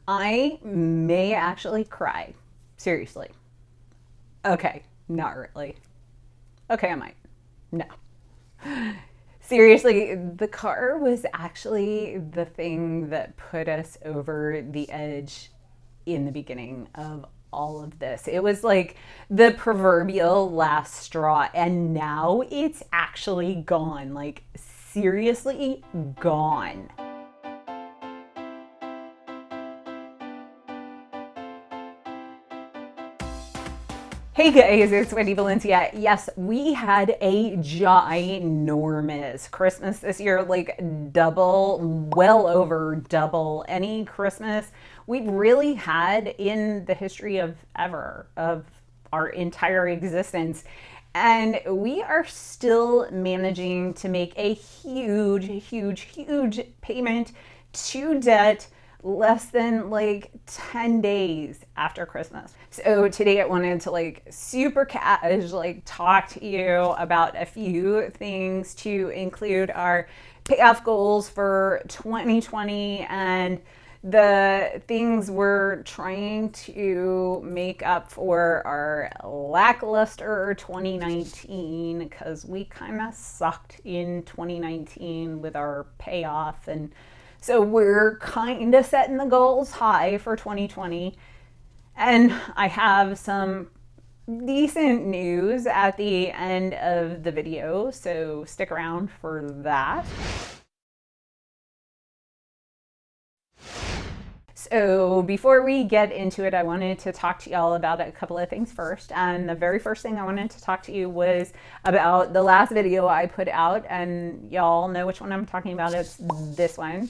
I may actually cry. Seriously. Okay, not really. Okay, I might. No. Seriously, the car was actually the thing that put us over the edge in the beginning of all of this. It was like the proverbial last straw, and now it's actually gone. Like, seriously, gone. Hey guys, it's Wendy, Valencia. Yes, we had a ginormous Christmas this year, like double, well over double any Christmas we've really had in the history of ever, of our entire existence. And we are still managing to make a huge payment to debt less than like 10 days after Christmas. So today I wanted to like super cash, like talk to you about a few things to include our payoff goals for 2020 and the things we're trying to make up for our lackluster 2019, because we kind of sucked in 2019 with our payoff. And so we're kind of setting the goals high for 2020. And I have some decent news at the end of the video, so stick around for that. So before we get into it, I wanted to talk to y'all about a couple of things first. And the very first thing I wanted to talk to you was about the last video I put out, and y'all know which one I'm talking about. It's this one.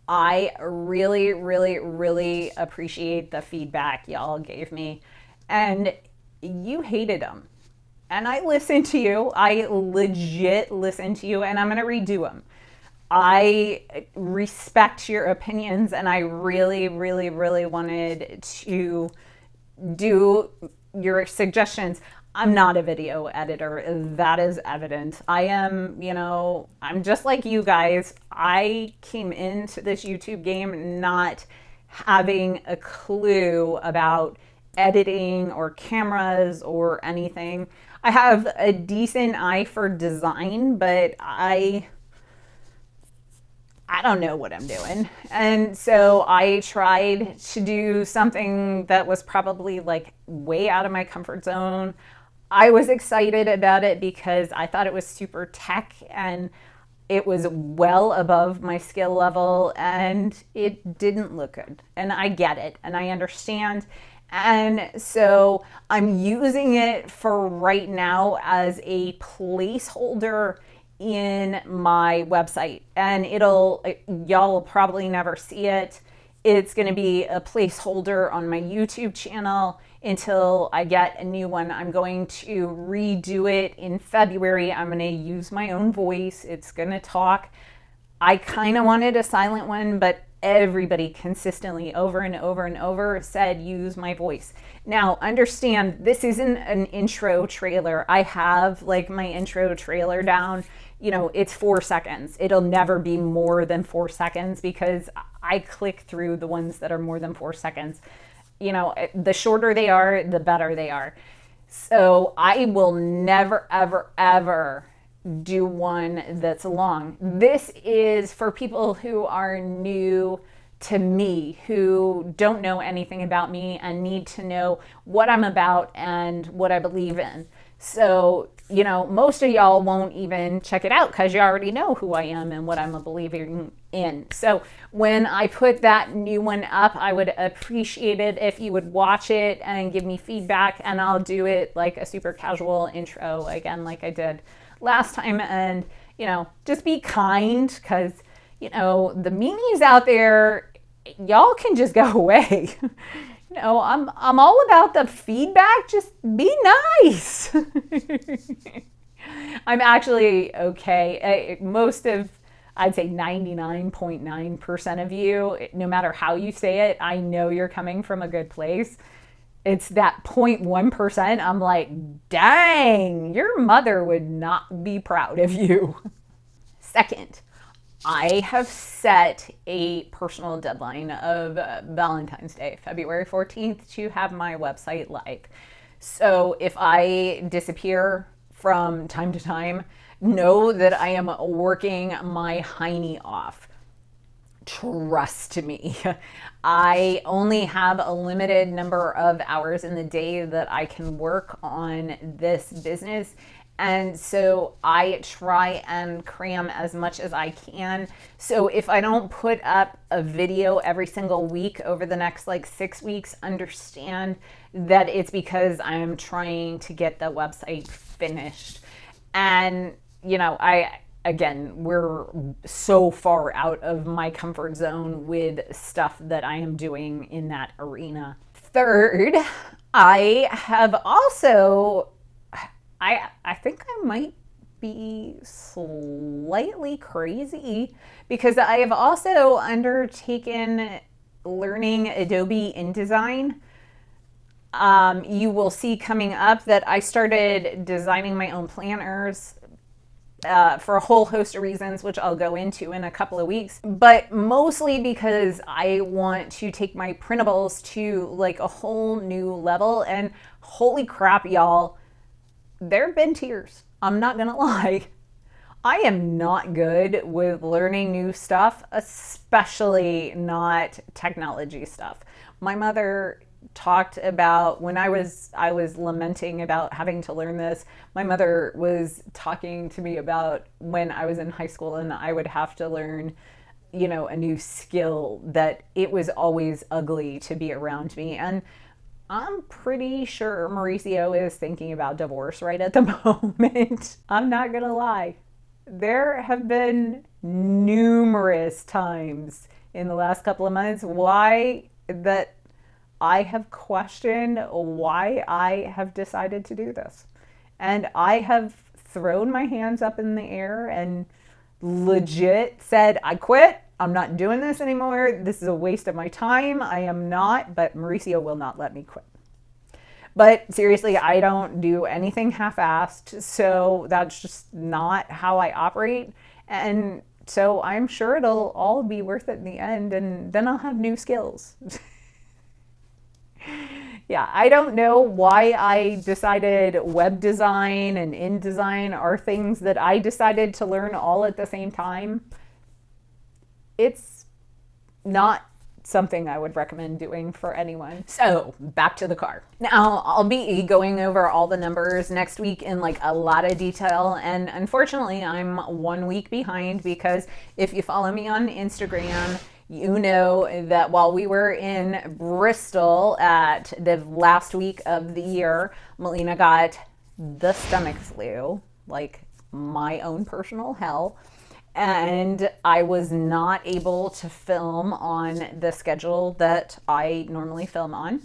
I really appreciate the feedback y'all gave me, and you hated them. And I listened to you. I legit listened to you, and I'm going to redo them. I respect your opinions, and I really wanted to do your suggestions. I'm not a video editor. That is evident. I am, I'm just like you guys. I came into this YouTube game not having a clue about editing or cameras or anything. I have a decent eye for design, but I don't know what I'm doing. And so I tried to do something that was probably like way out of my comfort zone. I was excited about it because I thought it was super tech and it was well above my skill level, and it didn't look good. And I get it and I understand. And so I'm using it for right now as a placeholder in my website, and y'all will probably never see it. It's going to be a placeholder on my YouTube channel until I get a new one. I'm going to redo it in February. I'm going to use my own voice. It's going to talk. I kind of wanted a silent one, but everybody consistently over and over said use my voice. Now understand, this isn't an intro trailer. I have like my intro trailer down. It's 4 seconds. It'll never be more than 4 seconds because I click through the ones that are more than 4 seconds. The shorter they are, the better they are. So I will never ever do one that's long. This is for people who are new to me, who don't know anything about me and need to know what I'm about and what I believe in. So, most of y'all won't even check it out because you already know who I am and what I'm a believer in. So when I put that new one up, I would appreciate it if you would watch it and give me feedback, and I'll do it like a super casual intro again, like I did last time. And, just be kind, because, the meanies out there, y'all can just go away. I'm all about the feedback. Just be nice. I'm actually okay. I'd say 99.9% of you, no matter how you say it, I know you're coming from a good place. It's that 0.1%. I'm like, dang, your mother would not be proud of you. Second, I have set a personal deadline of Valentine's Day, February 14th, to have my website live. So if I disappear from time to time, know that I am working my hiney off. Trust me, I only have a limited number of hours in the day that I can work on this business. And so I try and cram as much as I can. So if I don't put up a video every single week over the next like 6 weeks, understand that it's because I'm trying to get the website finished. And, again, we're so far out of my comfort zone with stuff that I am doing in that arena. Third, I have also, I think I might be slightly crazy because I have also undertaken learning Adobe InDesign. You will see coming up that I started designing my own planners for a whole host of reasons, which I'll go into in a couple of weeks, but mostly because I want to take my printables to like a whole new level. And holy crap, y'all, there have been tears. I'm not gonna lie. I am not good with learning new stuff, especially not technology stuff. My mother talked about when I was lamenting about having to learn this. My mother was talking to me about when I was in high school and I would have to learn, a new skill, that it was always ugly to be around me. And I'm pretty sure Mauricio is thinking about divorce right at the moment. I'm not gonna lie. There have been numerous times in the last couple of months that I have questioned why I have decided to do this. And I have thrown my hands up in the air and legit said, I quit. I'm not doing this anymore. This is a waste of my time. I am not, but Mauricio will not let me quit. But seriously, I don't do anything half-assed. So that's just not how I operate. And so I'm sure it'll all be worth it in the end. And then I'll have new skills. Yeah, I don't know why I decided web design and InDesign are things that I decided to learn all at the same time. It's not something I would recommend doing for anyone. So back to the car. Now I'll be going over all the numbers next week in like a lot of detail. And unfortunately, I'm 1 week behind because if you follow me on Instagram, you know that while we were in Bristol at the last week of the year, Melina got the stomach flu, like my own personal hell. And I was not able to film on the schedule that I normally film on.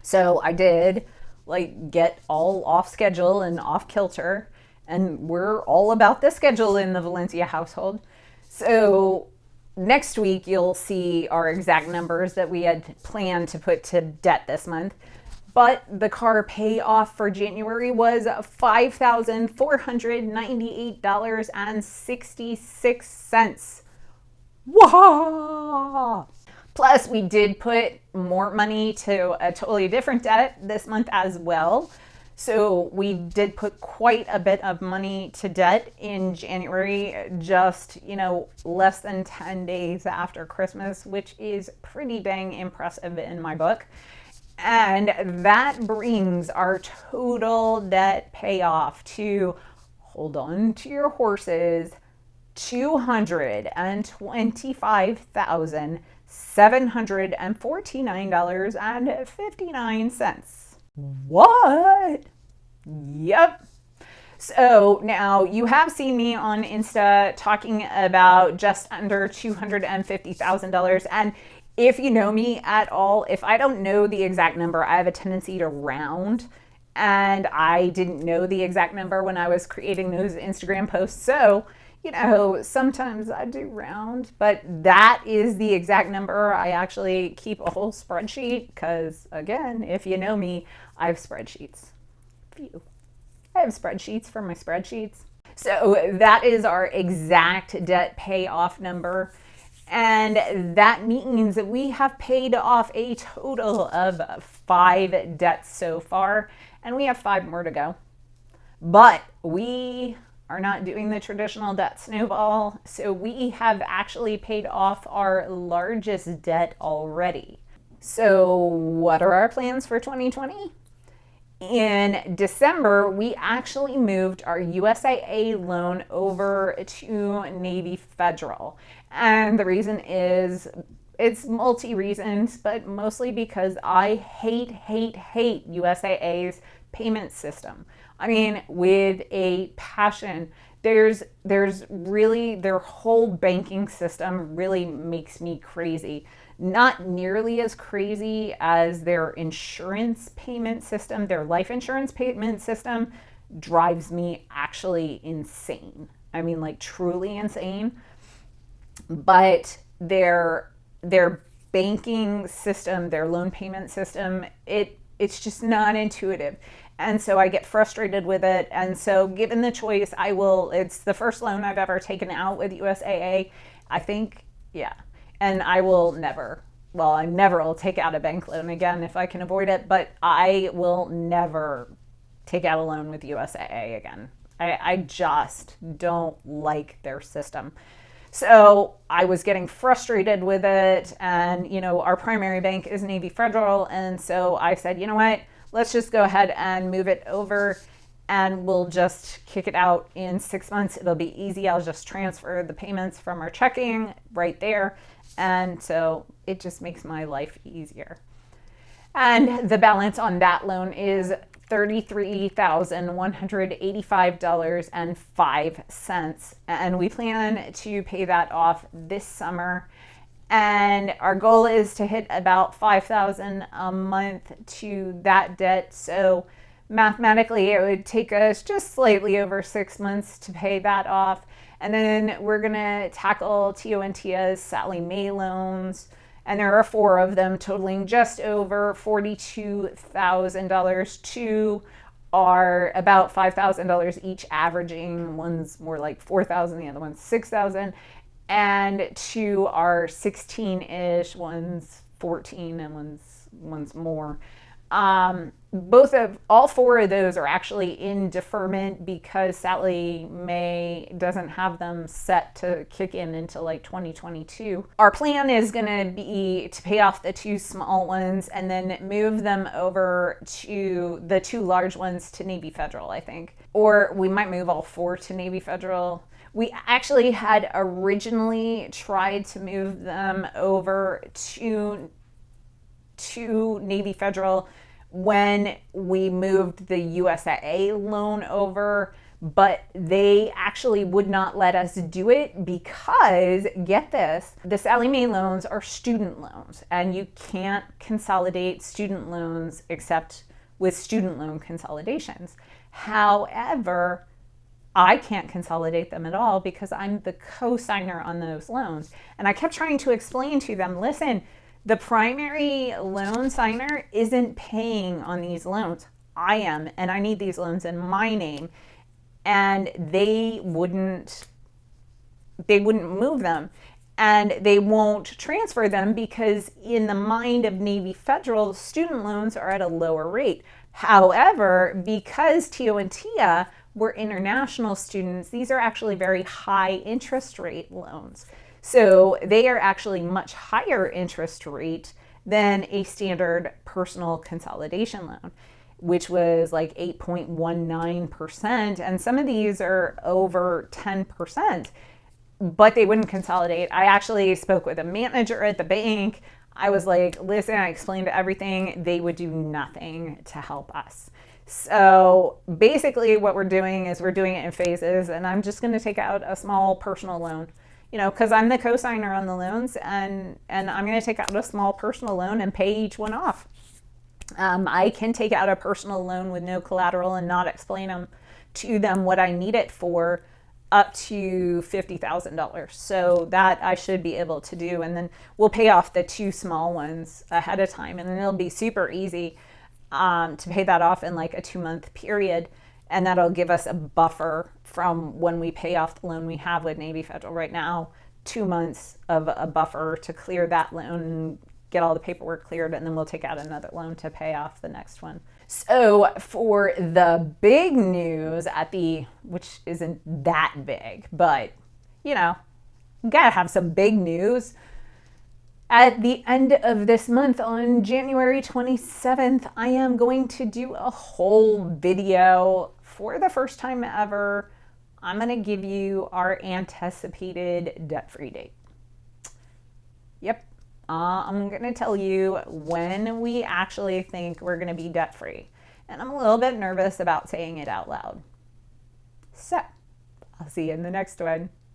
So I did like get all off schedule and off kilter. And we're all about the schedule in the Valencia household. So next week, you'll see our exact numbers that we had planned to put to debt this month. But the car payoff for January was $5,498.66. Wow! Plus, we did put more money to a totally different debt this month as well. So we did put quite a bit of money to debt in January, just, less than 10 days after Christmas, which is pretty dang impressive in my book. And that brings our total debt payoff to, hold on to your horses, $225,749.59. What? Yep. So now you have seen me on Insta talking about just under $250,000. And if you know me at all, if I don't know the exact number, I have a tendency to round. And I didn't know the exact number when I was creating those Instagram posts. So, sometimes I do round, but that is the exact number. I actually keep a whole spreadsheet because, again, if you know me, I have spreadsheets. I have spreadsheets for my spreadsheets. So that is our exact debt payoff number. And that means that we have paid off a total of 5 debts so far, and we have 5 more to go. But we are not doing the traditional debt snowball, so we have actually paid off our largest debt already. So, what are our plans for 2020? In December, we actually moved our USAA loan over to Navy Federal. And the reason is it's multi reasons, but mostly because I hate USAA's payment system. I mean, with a passion. There's really, their whole banking system really makes me crazy. Not nearly as crazy as their insurance payment system. Their life insurance payment system drives me actually insane. I mean, like truly insane. But their banking system, their loan payment system, it's just not intuitive. And so I get frustrated with it. And so given the choice, it's the first loan I've ever taken out with USAA, I think, yeah. And I never will take out a bank loan again if I can avoid it, but I will never take out a loan with USAA again. I just don't like their system. So I was getting frustrated with it, and our primary bank is Navy Federal, and so I said, you know what, let's just go ahead and move it over, and we'll just kick it out in 6 months. It'll be easy. I'll just transfer the payments from our checking right there, and so it just makes my life easier. And the balance on that loan is $33,185.05. And we plan to pay that off this summer. And our goal is to hit about $5,000 a month to that debt. So mathematically, it would take us just slightly over 6 months to pay that off. And then we're going to tackle Tio and Tia's Sallie Mae loans. And there are 4 of them totaling just over $42,000. 2 are about $5,000 each, averaging. One's more like $4,000, the other one's $6,000. And 2 are 16-ish, one's 14 and one's more. All 4 of those are actually in deferment because Sallie Mae doesn't have them set to kick in until like 2022. Our plan is going to be to pay off the 2 small ones and then move them over to the 2 large ones to Navy Federal, I think. Or we might move all 4 to Navy Federal. We actually had originally tried to move them over to Navy Federal when we moved the USAA loan over, but they actually would not let us do it because, get this, the Sallie Mae loans are student loans, and you can't consolidate student loans except with student loan consolidations. However, I can't consolidate them at all because I'm the co-signer on those loans. And I kept trying to explain to them, listen, the primary loan signer isn't paying on these loans. I am, and I need these loans in my name. And they wouldn't move them. And they won't transfer them because in the mind of Navy Federal, student loans are at a lower rate. However, because Tio and Tia were international students, these are actually very high interest rate loans. So they are actually much higher interest rate than a standard personal consolidation loan, which was like 8.19%. And some of these are over 10%, but they wouldn't consolidate. I actually spoke with a manager at the bank. I was like, listen, I explained everything. They would do nothing to help us. So basically what we're doing is we're doing it in phases, and I'm just going to take out a small personal loan. Because I'm the co-signer on the loans, and I'm going to take out a small personal loan and pay each one off. I can take out a personal loan with no collateral and not explain to them what I need it for up to $50,000. So that I should be able to do. And then we'll pay off the 2 small ones ahead of time, and then it'll be super easy to pay that off in like a 2-month period. And that'll give us a buffer from when we pay off the loan we have with Navy Federal right now, 2 months of a buffer to clear that loan, get all the paperwork cleared, and then we'll take out another loan to pay off the next one. So for the big news which isn't that big, but you gotta have some big news. At the end of this month, on January 27th, I am going to do a whole video for the first time ever. I'm going to give you our anticipated debt-free date. Yep. I'm going to tell you when we actually think we're going to be debt-free. And I'm a little bit nervous about saying it out loud. So, I'll see you in the next one.